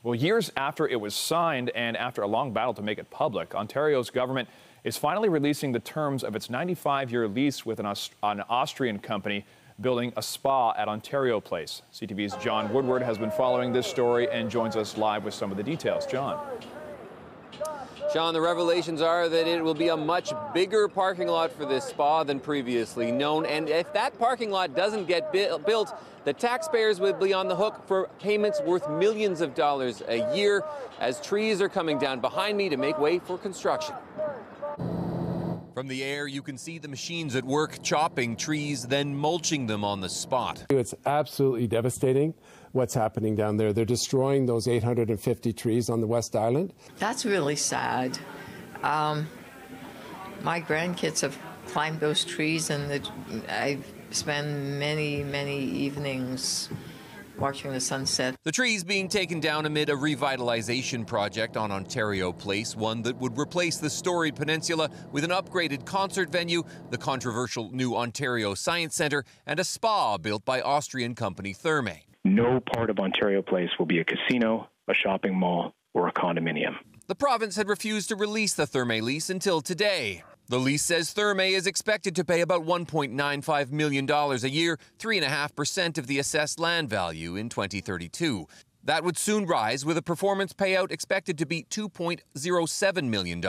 Well, years after it was signed and after a long battle to make it public, Ontario's government is finally releasing the terms of its 95-year lease with an Austrian company building a spa at Ontario Place. CTV's John Woodward has been following this story and joins us live with some of the details. John. Sean, the revelations are that it will be a much bigger parking lot for this spa than previously known. And if that parking lot doesn't get built, the taxpayers will be on the hook for payments worth millions of dollars a year as trees are coming down behind me to make way for construction. From the air, you can see the machines at work chopping trees, then mulching them on the spot. It's absolutely devastating what's happening down there. They're destroying those 850 trees on the West Island. That's really sad. My grandkids have climbed those trees, and I spend many, many evenings watching the sunset. The trees being taken down amid a revitalization project on Ontario Place, one that would replace the storied peninsula with an upgraded concert venue, the controversial new Ontario Science Centre, and a spa built by Austrian company Therme. No part of Ontario Place will be a casino, a shopping mall, or a condominium. The province had refused to release the Therme lease until today. The lease says Therme is expected to pay about $1.95 million a year, 3.5% of the assessed land value in 2032. That would soon rise, with a performance payout expected to be $2.07 million.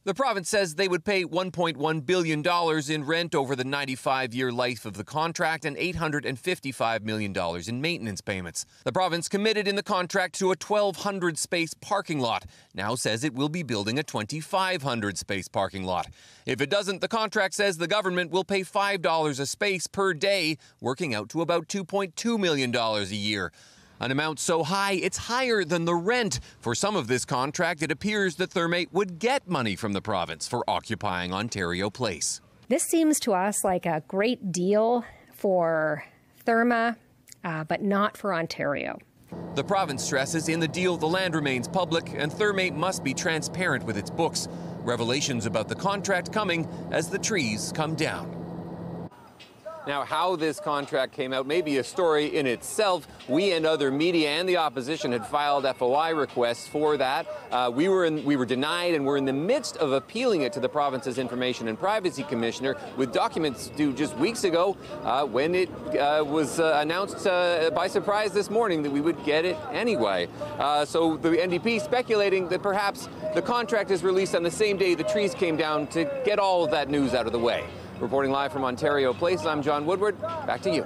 The province says they would pay $1.1 billion in rent over the 95-year life of the contract and $855 million in maintenance payments. The province committed in the contract to a 1,200-space parking lot, now says it will be building a 2,500-space parking lot. If it doesn't, the contract says the government will pay $5 a space per day, working out to about $2.2 million a year. An amount so high, it's higher than the rent. For some of this contract, it appears that Therme would get money from the province for occupying Ontario Place. This seems to us like a great deal for Therme, but not for Ontario. The province stresses in the deal the land remains public and Therme must be transparent with its books. Revelations about the contract coming as the trees come down. Now, how this contract came out may be a story in itself. We and other media and the opposition had filed FOI requests for that. We were denied, and we're in the midst of appealing it to the province's Information and Privacy Commissioner, with documents due just weeks ago when it was announced by surprise this morning that we would get it anyway. So the NDP speculating that perhaps the contract is released on the same day the trees came down to get all of that news out of the way. Reporting live from Ontario Place, I'm John Woodward. Back to you.